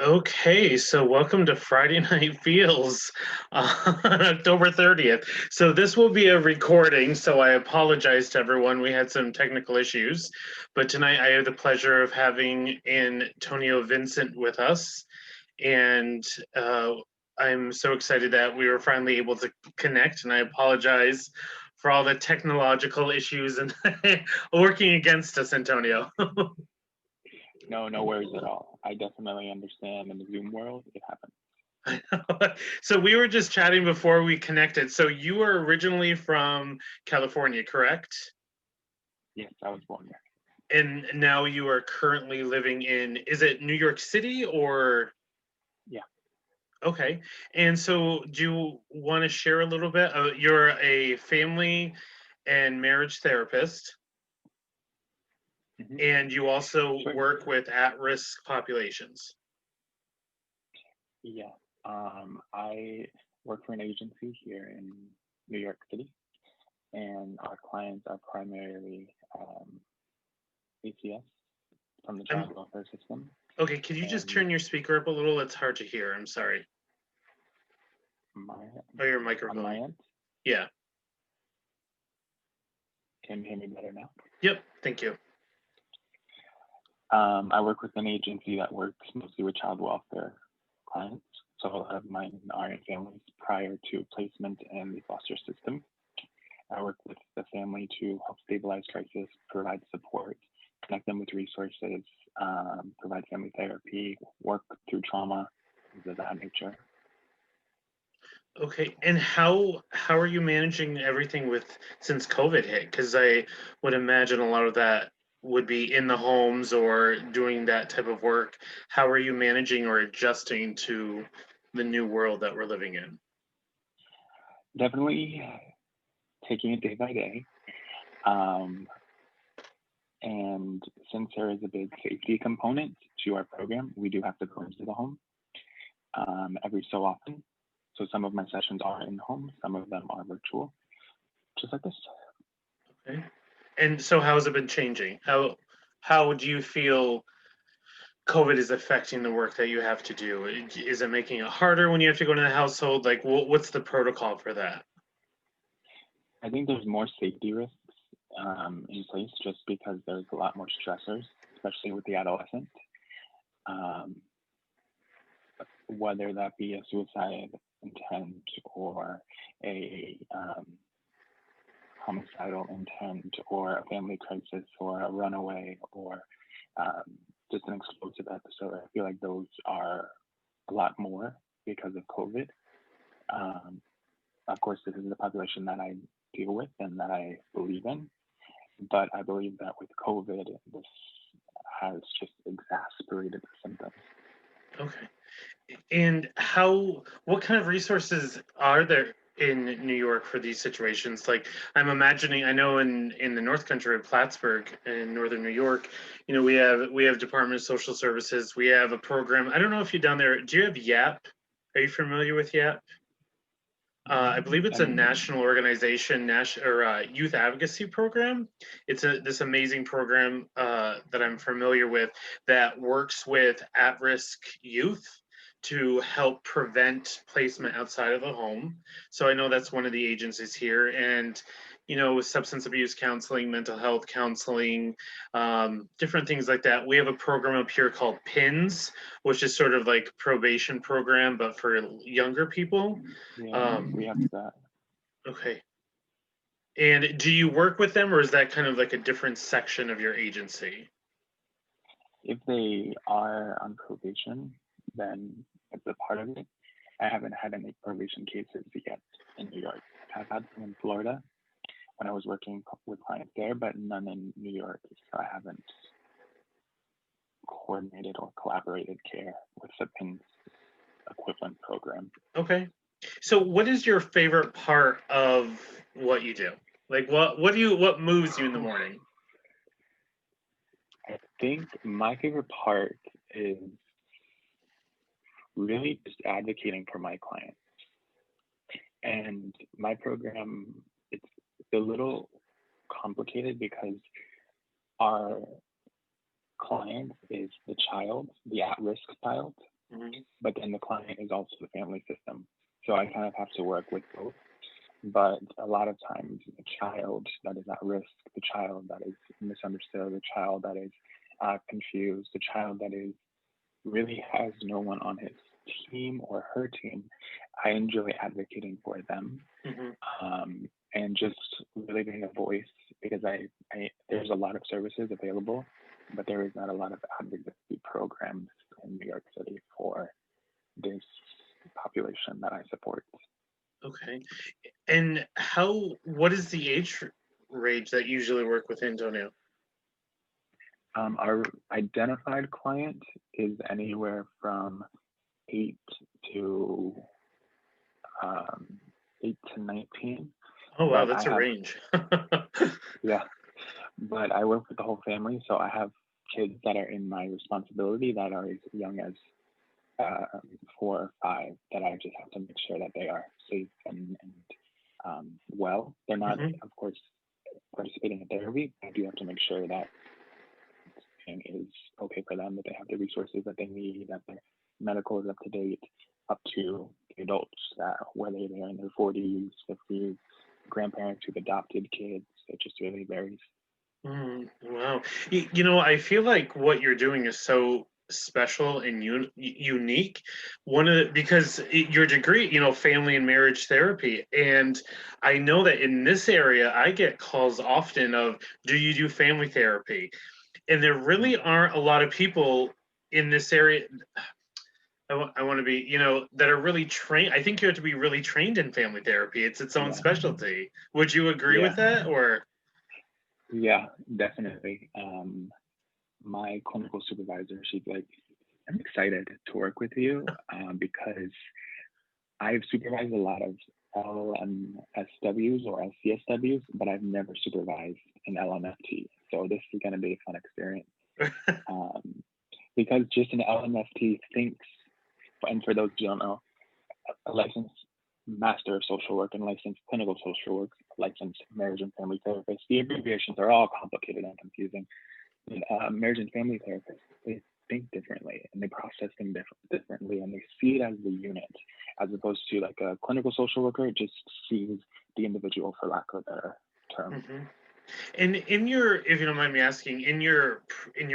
Okay, so welcome to Friday Night Feels on October 30th. So this will be a recording, so I apologize to everyone. We had some technical issues, but tonight I have the pleasure of having Antonio Vincent with us, and uh, I'm so excited that we were finally able to connect, and I apologize for all the technological issues and working against us, Antonio. No, no worries at all. I definitely understand in the Zoom world, it happens. So we were just chatting before we connected. So you were originally from California, correct? Yes, I was born there. And now you are currently living in, is it New York City or? Yeah. Okay. And so do you want to share a little bit? You're a family and marriage therapist, hmm and you also Sure. work with at-risk populations. Yeah. I work for an agency here in New York City, and our clients are primarily ACS from the I'm child welfare system. okay. Can you just And turn your speaker up a little? It's hard to hear. I'm sorry. my Oh, your on my microphone. end, Yeah. can you hear me better now? Yep. Thank you. I work with an agency that works mostly with child welfare clients. So a lot of mine are in families prior to placement in the foster system. I work with the family to help stabilize crisis, provide support, connect them with resources, provide family therapy, work through trauma, things of that nature. Okay, and how are you managing everything with since COVID hit? Because I would imagine a lot of that would be in the homes or doing that type of work. How are you managing or adjusting to the new world that we're living in? Definitely taking it day by day. Um, and since there is a big safety component to our program, we do have to go into the home every so often. So some of my sessions are in home, some of them are virtual, just like this. Okay. And so how has it been changing? How do you feel COVID is affecting the work that you have to do? Is it making it harder when you have to go into the household? Like, what's the protocol for that? I think there's more safety risks in place just because there's a lot more stressors, especially with the adolescent, um, whether that be a suicide intent or a homicidal intent or a family crisis or a runaway or um, just an explosive episode. I feel like those are a lot more because of COVID. Um, of course, this is the population that I deal with and that I believe in. But I believe that with COVID, this has just exacerbated the symptoms. Okay. And what kind of resources are there in New York for these situations? Like, I'm imagining, I know in the North Country of Plattsburgh in northern New York, we have Department of Social Services. We have a program. I don't know if you're down there. Do you have YAP? Are you familiar with YAP? I believe it's a And national organization, national or youth advocacy program. It's this amazing program that I'm familiar with that works with at-risk youth to help prevent placement outside of the home. So I know that's one of the agencies here, and with substance abuse counseling, mental health counseling, different things like that. We have a program up here called PINS, which is sort of like probation program, but for younger people. yeah, we um, have that. okay. And do you work with them, or is that kind of like a different section of your agency? If they are on probation, then it's a part of it. I haven't had any probation cases yet in New York. I've had some in Florida when I was working with clients there, but none in New York. So I haven't coordinated or collaborated care with the PINS equivalent program. Okay. So what is your favorite part of what you do? Like what moves you in the morning? I think my favorite part is really just advocating for my clients. And my program, it's a little complicated because our client is the child, the at-risk child. Mhm. but then the client is also the family system. So I kind of have to work with both. But a lot of times, the child that is at risk, the child that is misunderstood, the child that is confused, the child that is really has no one on his team or her team, I enjoy advocating for them, Mhm. and just really being a voice, because I there's a lot of services available, but there is not a lot of advocacy programs in New York City for this population that I support. Okay. And what is the age range that usually work with Antonio? Our identified client is anywhere from 8 to um, 8 to 19, Oh wow, but that's a range. yeah, but I work with the whole family, so I have kids that are in my responsibility that are as young as 4 or 5, that I just have to make sure that they are safe and well. They're not, Mhm. of course, participating in therapy. I do have to make sure that thing is okay for them, that they have the resources that they need, that their medical is up to date, up to the adults, whether they're in their 40s, 50s, grandparents who've adopted kids. It just really varies. Wow. I feel like what you're doing is so special and unique. Because your degree, family and marriage therapy, and I know that in this area, I get calls often of, "Do you do family therapy?" And there really aren't a lot of people in this area. I want to be, that are really trained. I think you have to be really trained in family therapy. It's its own Yeah, specialty. Would you agree yeah, with that, or? yeah, definitely. My clinical supervisor, she's like, I'm excited to work with you, because I've supervised a lot of LMSWs or LCSWs, but I've never supervised an LMFT. So this is going to be a fun experience, um, because just an LMFT thinks, and for those who don't know, a licensed master of social work and licensed clinical social work, licensed marriage and family therapist. The abbreviations are all complicated and confusing. Marriage and family therapists, they think differently and they process things differently, and they see it as the unit, as opposed to like a clinical social worker just sees the individual, for lack of a better term. Mhm. And if you don't mind me asking, in your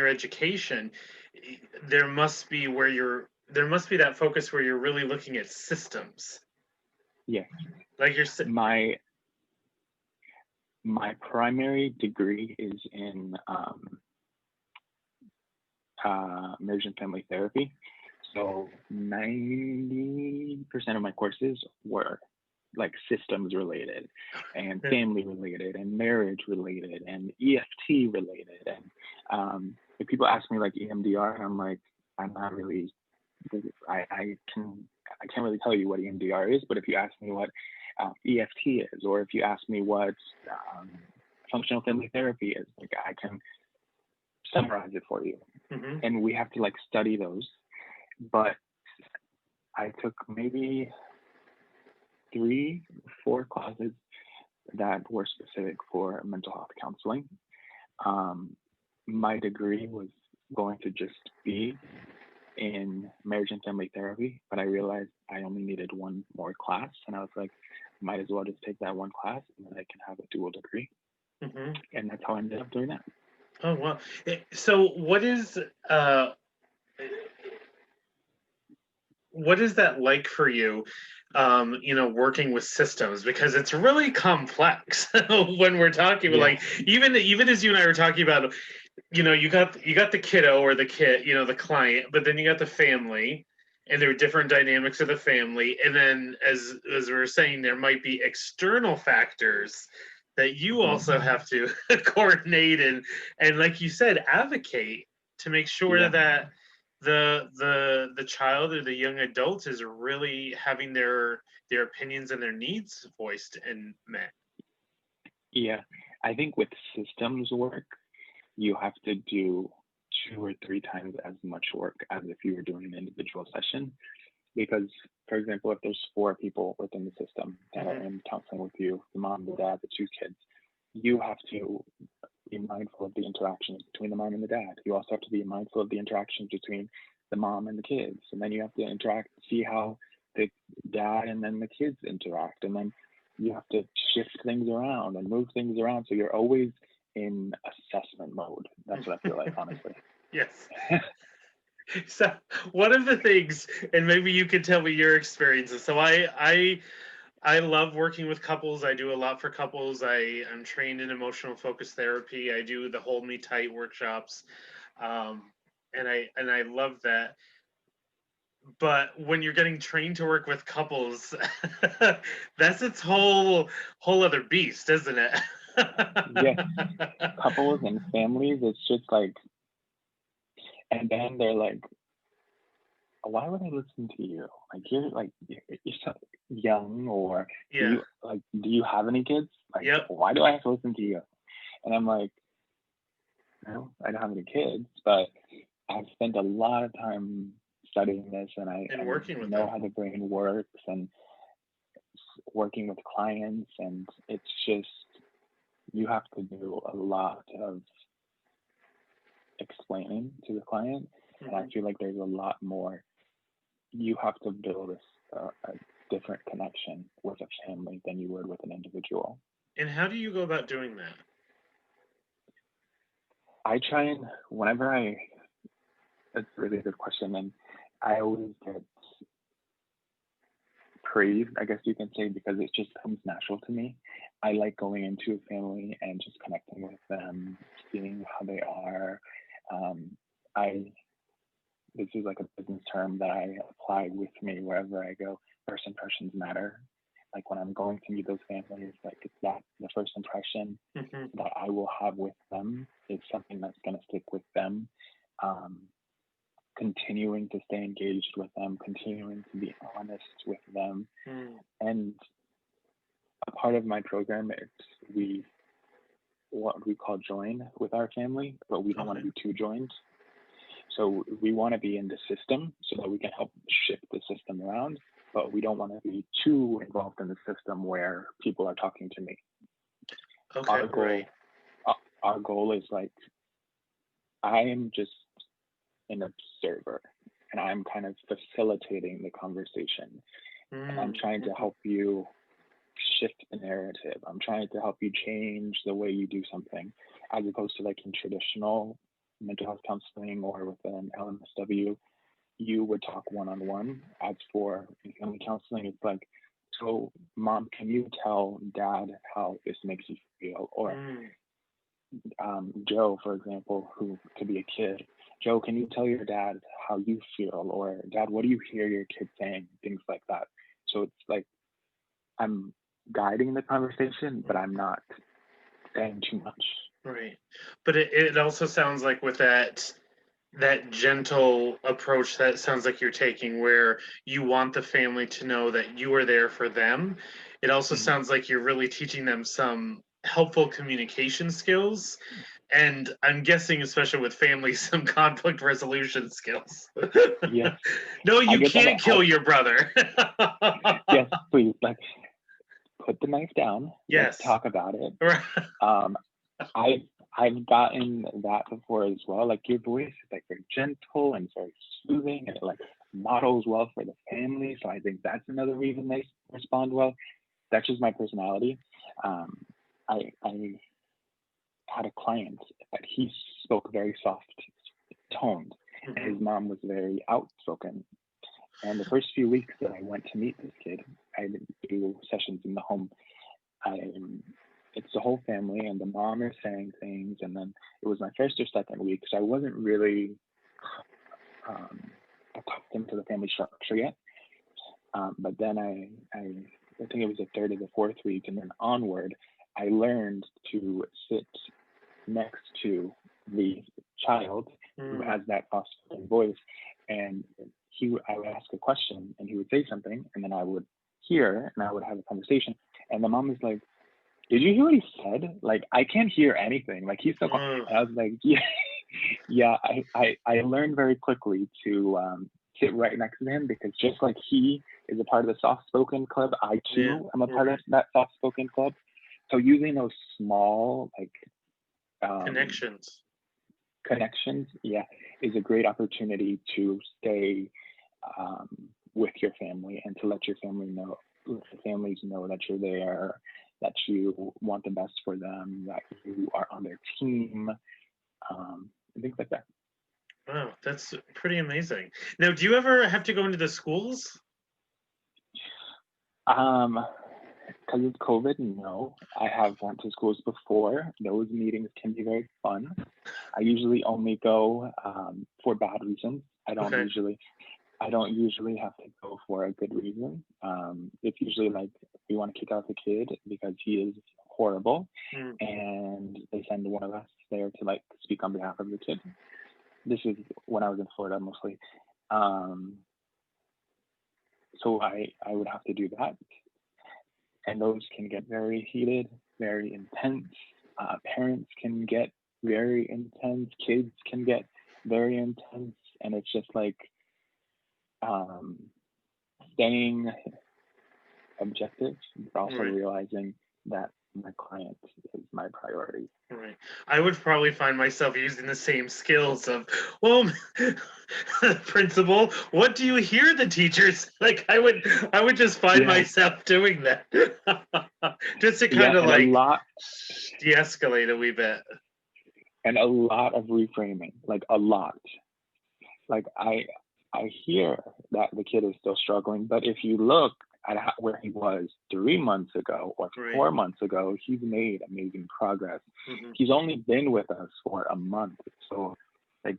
education, there must be that focus where you're really looking at systems, Yes, like my my primary degree is in marriage and family therapy. So 90% of my courses were like systems related and family related and marriage related and EFT related. And if people ask me like EMDR, I'm like, I'm not really, I can't really tell you what EMDR is, but if you ask me what EFT is, or if you ask me what um, functional family therapy is, like I can summarize it for you. hmm And we have to like study those. But I took maybe 3 or 4 classes that were specific for mental health counseling. Um, my degree was going to just be in marriage and family therapy, but I realized I only needed one more class, and I was like, might as well just take that one class, and then I can have a dual degree, hmm and that's how I ended up doing that. Oh wow. So uh what is that like for you, working with systems, because it's really complex when we're talking about, Yeah. like, even as you and I were talking about, you got the kiddo or the kid, the client, but then you got the family, and there are different dynamics of the family, and then as we were saying, there might be external factors that you also Mhm. have to coordinate and like you said, advocate to make sure Yeah. that the child or the young adult is really having their opinions and their needs voiced and met. Yeah. I think with systems work, you have to do 2 or 3 times as much work as if you were doing an individual session. Because, for example, if there's 4 people within the system that are hmm in counseling with you, the mom, the dad, the 2 kids, you have to be mindful of the interactions between the mom and the dad. You also have to be mindful of the interactions between the mom and the kids, and then you have to interact, see how the dad and then the kids interact, and then you have to shift things around and move things around. So you're always in assessment mode. That's what I feel like, honestly. Yes. So one of the things, and maybe you could tell me your experiences. So I love working with couples. I do a lot for couples. I'm trained in emotional focus therapy. I do the Hold Me Tight workshops, um, and I love that. But when you're getting trained to work with couples, that's its whole other beast, isn't it? Yes, couples and families, it's just like, and then they're like, why would I listen to you? Like you're so young, or Yeah. do you have any kids? Like, Yep. why do I have to listen to you? And I'm like, no, I don't have any kids, but I've spent a lot of time studying this, and And I working with know them. how the brain works, and working with clients, and it's just, you have to do a lot of explaining to the client, and I Hmm. feel like there's a lot more. You have to build a different connection with a family than you would with an individual. And how do you go about doing that? I try and whenever I, it's a really good question, and I always get praised, I guess you can say, because it just comes natural to me. I like going into a family and just connecting with them, seeing how they are. Um, I This is like a business term that I apply with me wherever I go. First impressions matter. Like when I'm going to meet those families, like it's that the first impression Hmm. that I will have with them is something that's going to stick with them. Um, Continuing to stay engaged with them, continuing to be honest with them, Mm. and a part of my program is we what we call join with our family, but we don't want Okay. to be too joined. So we want to be in the system so that we can help shift the system around, but we don't want to be too involved in the system where people are talking to me. Okay. Our Right. goal, our goal is like, I am just an observer, and I'm kind of facilitating the conversation, and I'm trying to Mm-hmm. help you shift the narrative. I'm trying to help you change the way you do something, as opposed to like in traditional mental health counseling or with an LMSW, you would talk one on one. As for family counseling, it's like, so mom, can you tell dad how this makes you feel? Or Mm. Joe, for example, who could be a kid. Joe, can you tell your dad how you feel? Or dad, what do you hear your kid saying? Things like that. So it's like I'm guiding the conversation, but I'm not saying too much. Right. But it also sounds like with that gentle approach that sounds like you're taking where you want the family to know that you are there for them. It also Mhm. sounds like you're really teaching them some helpful communication skills. And I'm guessing, especially with families, some conflict resolution skills. Yes, No, I you get that. can't kill your brother. Yes, please, like put the knife down. Let's Yes. talk about it. Right. Um, I I've gotten that before as well. Like your voice is like very gentle and very soothing, and it like models well for the family. So I think that's another reason they respond well. That's just my personality. Um, I had a client that he spoke very soft toned, and Hmm. his mom was very outspoken. And the first few weeks that I went to meet this kid, I did do sessions in the home. I It's the whole family, and the mom is saying things, and then it was my first or second week, so I wasn't really um, accustomed to the family structure yet. But then I think it was the third or the fourth week, and then onward, I learned to sit next to the child who Mm. has that soft voice, and I would ask a question, and he would say something, and then I would hear, and I would have a conversation, and the mom is like, did you hear what he said? Like, I can't hear anything. Like, he's so quiet. Mm. And I was like, yeah, yeah. I learned very quickly to sit right next to him, because just like he is a part of the soft spoken club, I Yeah. too am a part Right. of that soft spoken club. So using those small, like, um, Connections. connections, yeah, is a great opportunity to stay um, with your family and to let your families know that you're there, that you want the best for them, that you are on their team, and things like that. Wow, that's pretty amazing. Now, do you ever have to go into the schools? Um, because it's COVID, no. I have went to schools before. Those meetings can be very fun. I usually only go for bad reasons. Okay. I don't usually have to go for a good reason. It's usually like we want to kick out the kid because he is horrible, Mm, and they send one of us there to like speak on behalf of the kid. This is when I was in Florida mostly. Um, so I would have to do that, and those can get very heated, very intense. Parents can get very intense. Kids can get very intense, and it's just like um, staying objective, but also right. realizing that my client is my priority. Right. I would probably find myself using the same skills of, well, principal, what do you hear the teachers? Like I would just find Yeah, myself doing that. Just to yeah, kind of like de-escalate a wee bit. and a lot of reframing, like a lot. Like I hear that the kid is still struggling, but if you look at where he was 3 months ago or Right. 4 months ago, he's made amazing progress. Hmm. He's only been with us for a month, so like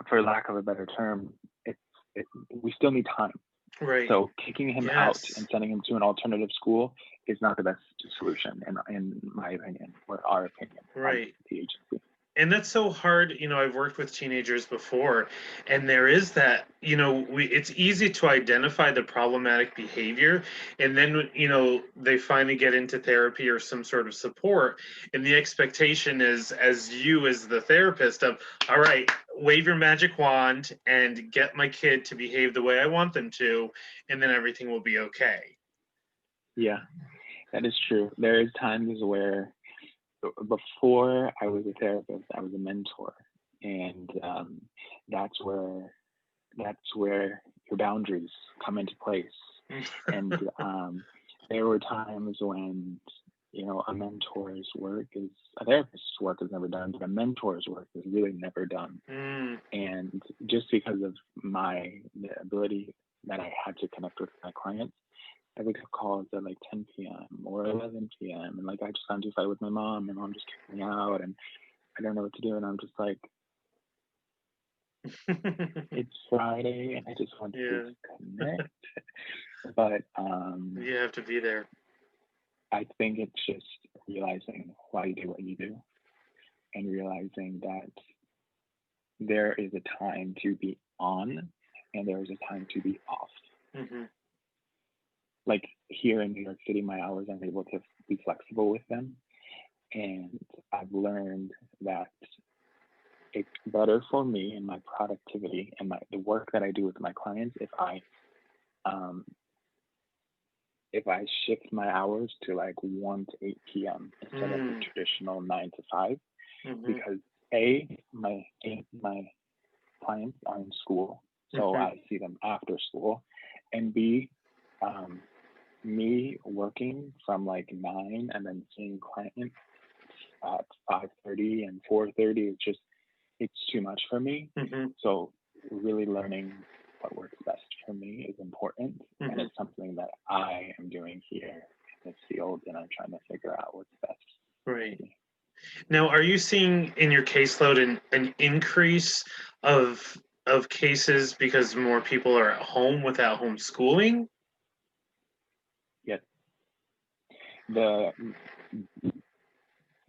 for lack of a better term, we still need time. Right. So kicking him out Yes. and sending him to an alternative school is not the best solution, in my opinion, or our opinion as Right. the agency. And that's so hard. I've worked with teenagers before, and there is that, it's easy to identify the problematic behavior, and then they finally get into therapy or some sort of support, and the expectation is, as the therapist, of, all right, wave your magic wand and get my kid to behave the way I want them to, and then everything will be okay. Yeah, that is true. There is times where before I was a therapist, I was a mentor, and that's where your boundaries come into place. And there were times when a therapist's work is never done, but a mentor's work is really never done. Mm, And just because of the ability that I had to connect with my clients, I would get calls at like 10 p.m. or 11 p.m. and like I just got into a fight with my mom. My mom just kicked me out, and I don't know what to do. And I'm just like, it's Friday, and I just want to yeah, connect. But you have to be there. I think it's just realizing why you do what you do, and realizing that there is a time to be on, and there is a time to be off. Hmm. Like here in New York City, my hours, I'm able to be flexible with them. And I've learned that it's better for me and my productivity and the work that I do with my clients um, if I shift my hours to like 1 to 8 p.m. instead of the Mm, traditional 9 to 5, hmm. because my clients are in school, so Hmm. I see them after school, and B, um, me working from like 9 and then seeing clients at 5:30 and 4:30, it's too much for me. Hmm. So really learning what works best for me is important, and Hmm. it's something that I am doing here in this field, and I'm trying to figure out what's best for Right. me. Now, are you seeing in your caseload an increase of cases because more people are at home without homeschooling? Yet the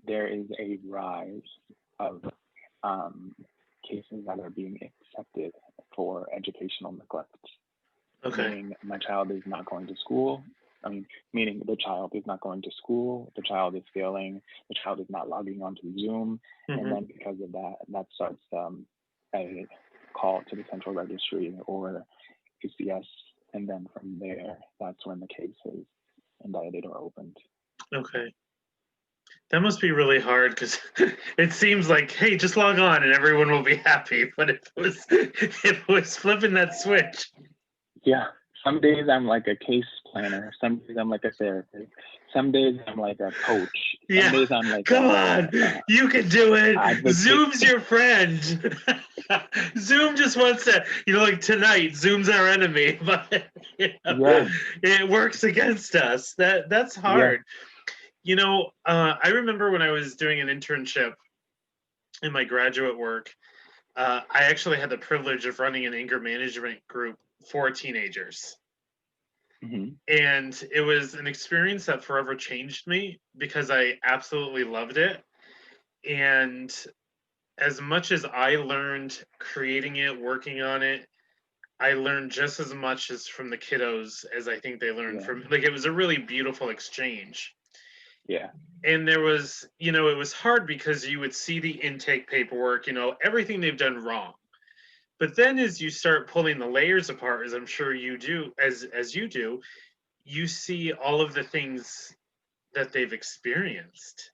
there is a rise of cases that are being accepted for educational neglect, Okay. meaning my child is not going to school. I mean, meaning the child is not going to school, the child is failing, the child is not logging onto Zoom, and Hmm. then because of that, that starts a call to the central registry or ACS, and then from there, that's when the case is indicted or opened. Okay. That must be really hard because it seems like, hey, just log on and everyone will be happy. But if it was flipping that switch, Yeah. Some days I'm like a case planner. Some days I'm like a therapist. Some days I'm like a coach. Some yeah, days I'm like come on, a you can do it. advocate. Zoom's your friend. Zoom just wants to, like tonight, Zoom's our enemy, but Yeah. it works against us. That's Yeah. hard. I remember when I was doing an internship in my graduate work, I actually had the privilege of running an anger management group for teenagers. Hmm. And it was an experience that forever changed me because I absolutely loved it. And as much as I learned creating it, working on it, I learned just as much as from the kiddos as I think they learned Yeah. from, like, it was a really beautiful exchange. Yeah. And there was, it was hard because you would see the intake paperwork, everything they've done wrong. But then as you start pulling the layers apart, as I'm sure you do, as you do, you see all of the things that they've experienced.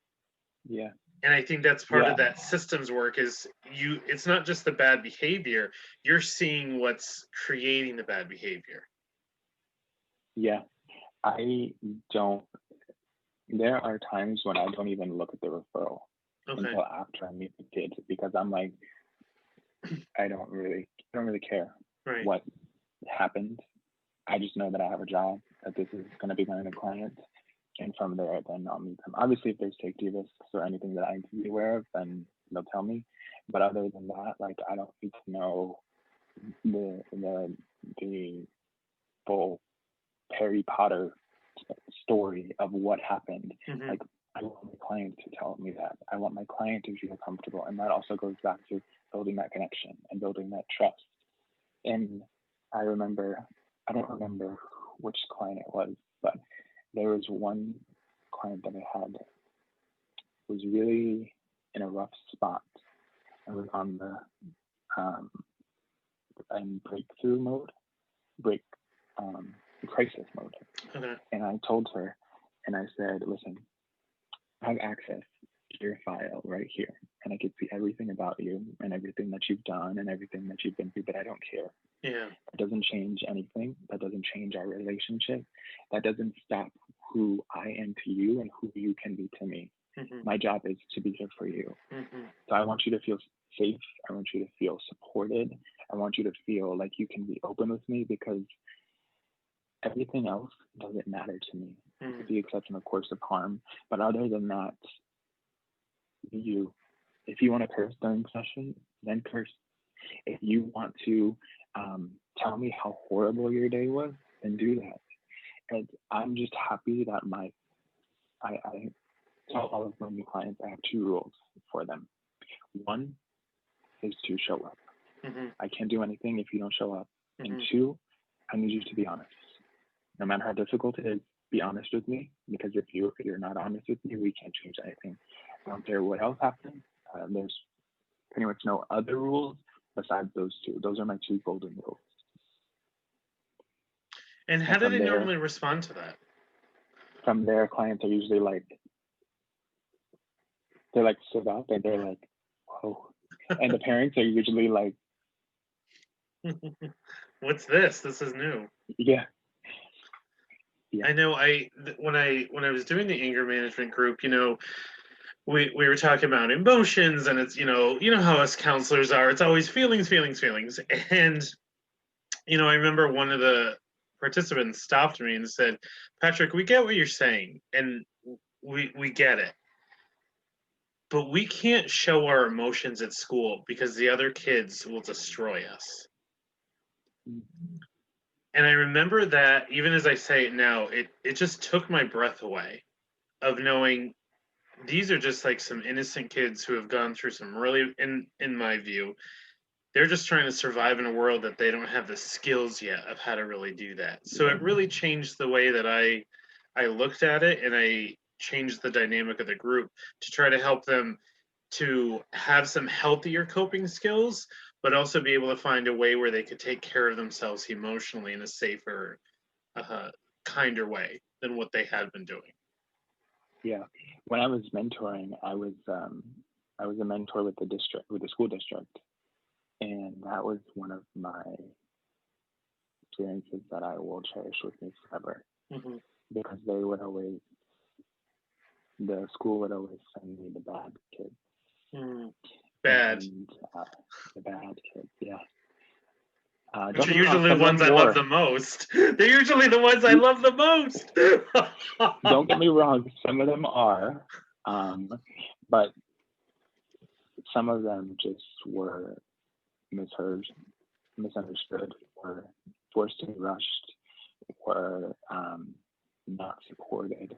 Yeah. And I think that's part of Yeah. that systems work is it's not just the bad behavior, you're seeing what's creating the bad behavior. Yeah. I don't, there are times when I don't even look at the referral Okay. until after I meet the kids because I'm like, I don't really care Right. what happened. I just know that I have a job, that this is going to be my new client. And from there, then I'll meet them. Obviously, if there's safety risks or anything that I need to be aware of, then they'll tell me. But other than that, like I don't need to know the full Harry Potter story of what happened. Hmm. Like I want my client to tell me that. I want my client to feel comfortable, and that also goes back to building that connection and building that trust. And I remember, I don't remember which client it was, but there was one client that I had was really in a rough spot. I was on the um, breakthrough mode, break um, crisis mode, Okay. and I told her, and I said, "Listen, I have access to your file right here, and I can see everything about you and everything that you've done and everything that you've been through, but I don't care. Yeah. That doesn't change anything. That doesn't change our relationship. That doesn't stop who I am to you and who you can be to me. Hmm. My job is to be here for you. Hmm. So I want you to feel safe. I want you to feel supported. I want you to feel like you can be open with me because everything else doesn't matter to me, with Hmm. the exception, of course, of harm. But other than that, you, if you want to curse during session, then curse. If you want to tell me how horrible your day was, then do that. And I'm just happy that I tell all of my new clients I have two rules for them. One is to show up. Hmm. I can't do anything if you don't show up. And Hmm. two, I need you to be honest. No matter how difficult it is, be honest with me because if you're not honest with me, we can't change anything. I don't care what else happens. There's pretty much no other rules besides those two. Those are my two golden rules. And how And do they normally respond to that? from there, clients are usually like, they're like stood up and they're like, whoa. And the parents are usually like, What's this? This is new. yeah, yeah, I know when I was doing the anger management group, we were talking about emotions and it's, how us counselors are. It's always feelings, feelings, feelings. And I remember one of the participants stopped me and said, "Patrick, we get what you're saying and we get it. But we can't show our emotions at school because the other kids will destroy us." And I remember that even as I say it now, it just took my breath away of knowing these are just like some innocent kids who have gone through some really in my view, they're just trying to survive in a world that they don't have the skills yet of how to really do that. So it really changed the way that I looked at it, and I changed the dynamic of the group to try to help them to have some healthier coping skills, but also be able to find a way where they could take care of themselves emotionally in a safer, uh, kinder way than what they had been doing. Yeah. When I was mentoring, I was a mentor with the school district, and that was one of my experiences that I will cherish with me forever, Hmm. because the school would always send me the bad kids, Mm. Bad. and the bad kids, yeah. Which Don't are get me wrong, usually the some of ones them I love were. the most. They're usually the ones I You, love the most. don't get me wrong, some of them are, but some of them just were misheard, misunderstood, or forced to be rushed, or not supported.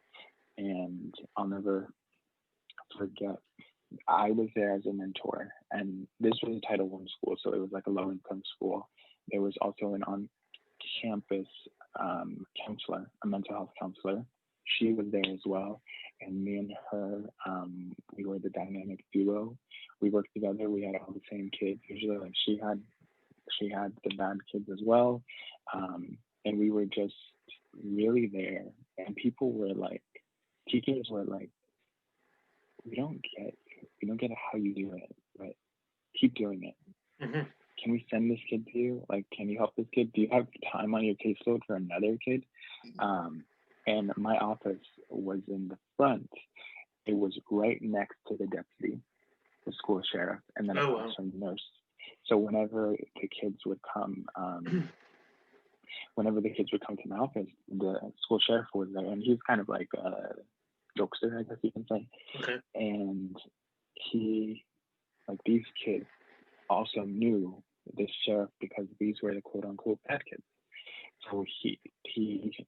And I'll never forget, I was there as a mentor, and this was a Title I school, so it was like a low income school. There was also an on campus counselor, a mental health counselor. She was there as well. And me and her, we were the dynamic duo. We worked together. We had all the same kids. Usually, like she had the bad kids as well, and we were just really there. And people were like, teachers were like, we don't get we don't get how you do it, but keep doing it. Hmm. Can we send this kid to you? Like, can you help this kid? Do you have time on your caseload for another kid? Um, and my office was in the front. It was right next to the deputy, the school sheriff, and then Oh across wow. from the nurse. So whenever the kids would come to my office, the school sheriff was there, and he's kind of like a jokester, I guess you can say. Okay. And he, like, these kids also knew this sheriff because these were the quote unquote bad kids. So he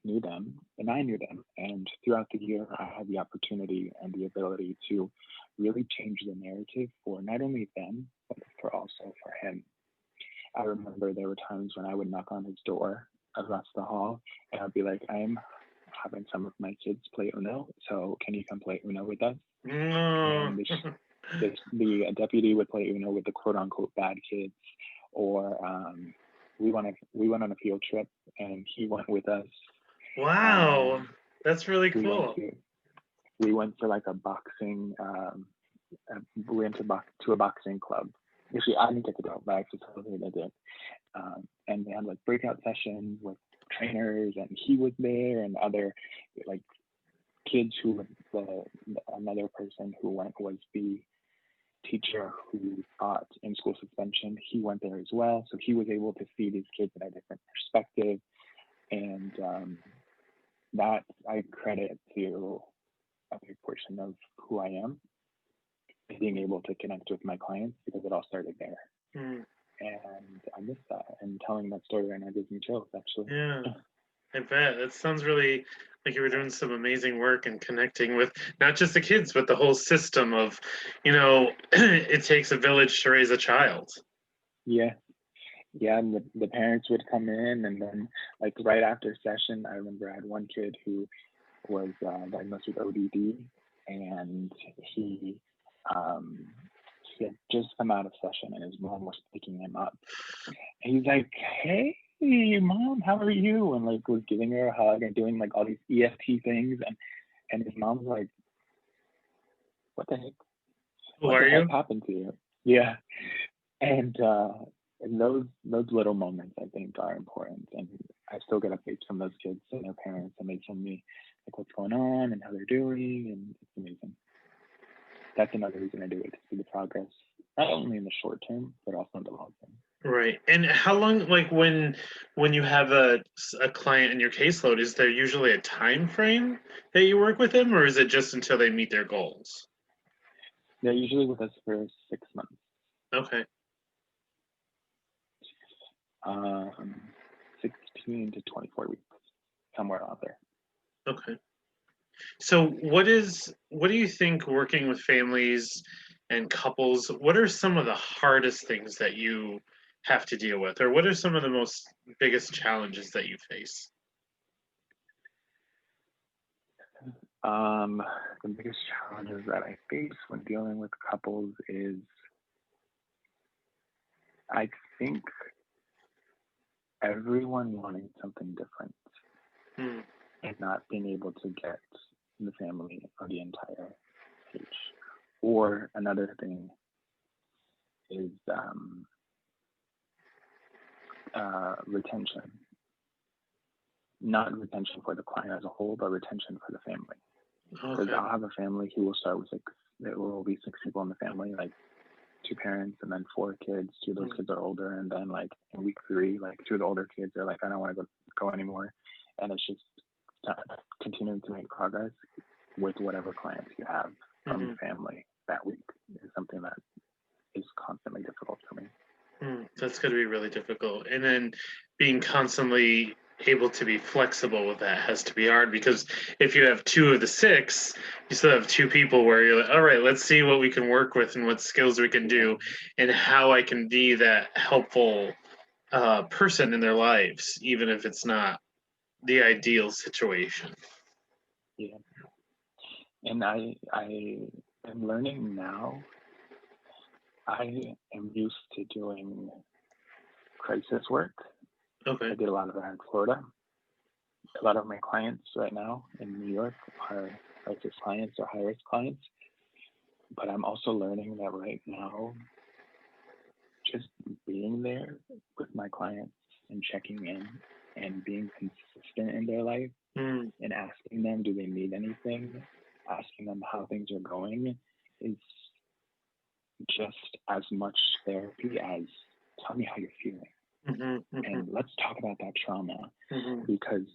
knew them and I knew them. And throughout the year, I had the opportunity and the ability to really change the narrative for not only them, but for also for him. I remember there were times when I would knock on his door across the hall, and I'd be like, I'm having some of my kids play Uno, so can you come play Uno with us? No. And the deputy would play Uno with the quote unquote bad kids, or we went on a field trip and he went with us. Wow. Um, That's really we went cool. to we went to like a boxing we went to a boxing club. Actually, I didn't get to go, but I actually told him I did. And they had like breakout sessions with trainers, and he was there, and other like kids who another person who went was the teacher who taught in school suspension. He went there as well, so he was able to see these kids in a different perspective, and that I credit to a big portion of who I am, being able to connect with my clients, because it all started there. Mm. And I miss that. And telling that story right now gives me chills, actually. Yeah. I bet. That sounds really like you were doing some amazing work and connecting with not just the kids, but the whole system of, it takes a village to raise a child. Yeah. Yeah. And the parents would come in, and then, like, right after session, I remember I had one kid who was diagnosed with ODD, and he, um, he had just come out of session, and his mom was picking him up. And he's like, "Hey, mom, how are you?" And like was giving her a hug and doing like all these EFT things, and his mom's like, "What the heck? Who What are the heck you? happened to you?" Yeah, and those little moments I think are important, and I still get updates from those kids and their parents, and they send me like what's going on and how they're doing, and it's amazing. That's another reason I do it, to see the progress, not only in the short term but also in the long term. Right. And how long, like when you have a client in your caseload, is there usually a time frame that you work with them, or is it just until they meet their goals? They're usually with us for 6 months. Okay. um, 16 to 24 weeks, somewhere out there. Okay. So what do you think working with families and couples, what are some of the hardest things that you have to deal with, or what are some of the most biggest challenges that you face? Um, the biggest challenges that I face when dealing with couples is, I think, everyone wanting something different Hmm. and not being able to get the family or the entire age. Or another thing is retention. Not retention for the client as a whole, but retention for the family. Because Okay. I'll have a family who will start with there will be 6 people in the family, like 2 parents and then 4 kids. 2 of those kids are older, and then like in week 3, like 2 of the older kids are like, I don't want to go anymore, and it's just continuing to make progress with whatever clients you have from the family that week is something that is constantly difficult for me. That's going to be really difficult. And then being constantly able to be flexible with that has to be hard, because if you have 2 of the 6, you still have 2 people where you're like, all right, let's see what we can work with and what skills we can do and how I can be that helpful person in their lives, even if it's not the ideal situation. Yeah. And I am learning now. I am used to doing crisis work. Okay. I did a lot of that in Florida. A lot of my clients right now in New York are crisis clients or high-risk clients. But I'm also learning that right now, just being there with my clients and checking in and being consistent in their life and asking them, do they need anything? Asking them how things are going is just as much therapy as tell me how you're feeling. And let's talk about that trauma, because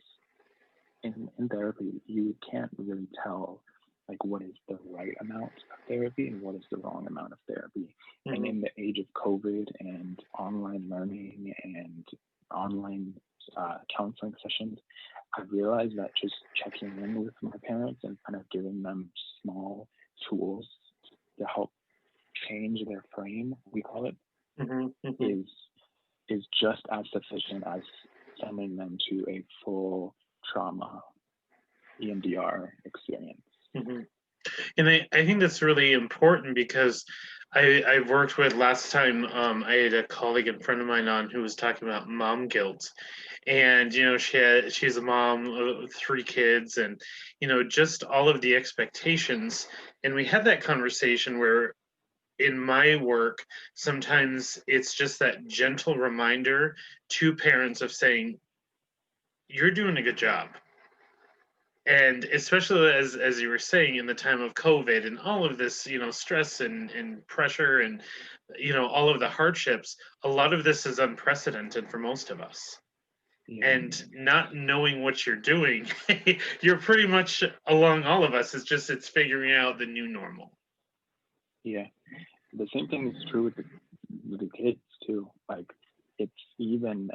in therapy, you can't really tell like what is the right amount of therapy and what is the wrong amount of therapy. And in the age of COVID and online learning and online counseling sessions, I realized that just checking in with my parents and kind of giving them small tools to help change their frame, we call it, is just as sufficient as sending them to a full trauma EMDR experience. And I think that's really important, because I've worked with, last time I had a colleague and friend of mine on who was talking about mom guilt. And, she's a mom of 3 kids, and, just all of the expectations. And we had that conversation where in my work, sometimes it's just that gentle reminder to parents of saying, you're doing a good job. And especially as you were saying, in the time of COVID and all of this, stress and pressure and, all of the hardships, a lot of this is unprecedented for most of us. And not knowing what you're doing, you're pretty much along all of us. It's figuring out the new normal. Yeah. The same thing is true with the kids too. Like, it's even,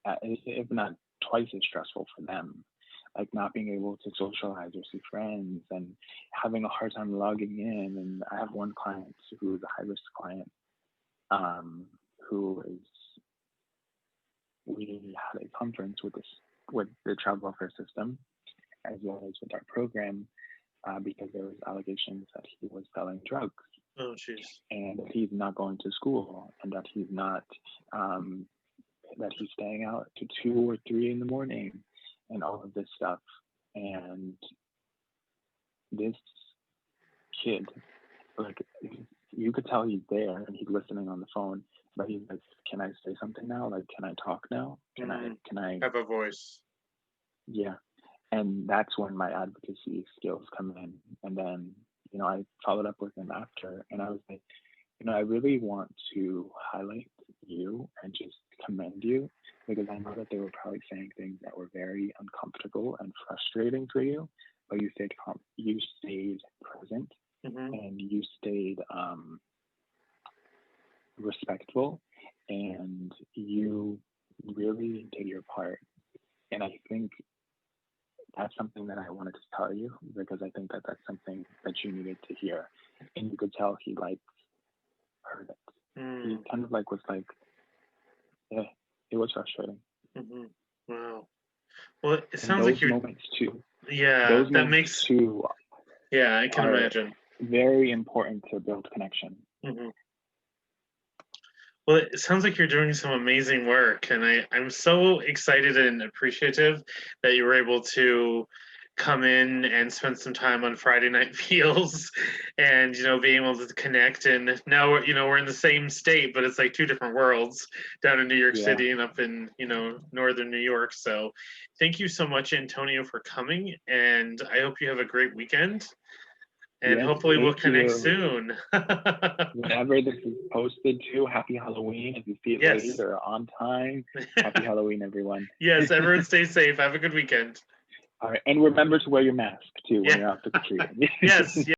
if not twice as stressful for them. Like not being able to socialize or see friends and having a hard time logging in. And I have one client who is a high-risk client, we had a conference with the child welfare system, as well as with our program, because there was allegations that he was selling drugs. Oh, jeez. And that he's not going to school, and that he's not, that he's staying out to 2 or 3 in the morning, and all of this stuff. And this kid, like, you could tell he's there and he's listening on the phone, but he's like, can I say something now? Like, can I talk now? Can I have a voice? Yeah. And that's when my advocacy skills come in. And then, I followed up with him after, and I was like, I really want to highlight you and just commend you, because I know that they were probably saying things that were very uncomfortable and frustrating for you, but you stayed present, and you stayed respectful, and you really did your part. And I think that's something that I wanted to tell you, because I think that that's something that you needed to hear. And you could tell he heard it. He kind of was like, yeah, it was frustrating. Wow. Well, it sounds those like you're moments too. Yeah, those that moments makes too. Yeah, I can imagine. Very important to build connection. Well, it sounds like you're doing some amazing work, and I'm so excited and appreciative that you were able to come in and spend some time on Friday night feels and, being able to connect. And now, we're in the same state, but it's like two different worlds, down in New York Yeah. City and up in, northern New York. So thank you so much, Antonio, for coming. And I hope you have a great weekend. And Yes, hopefully we'll thank connect you. soon. Whenever this is posted too, happy Halloween. If you see it Yes. late or on time, happy Halloween, everyone. Yes, everyone stay safe. Have a good weekend. All right, and remember to wear your mask too when Yeah. you're out trick or treating. Yes.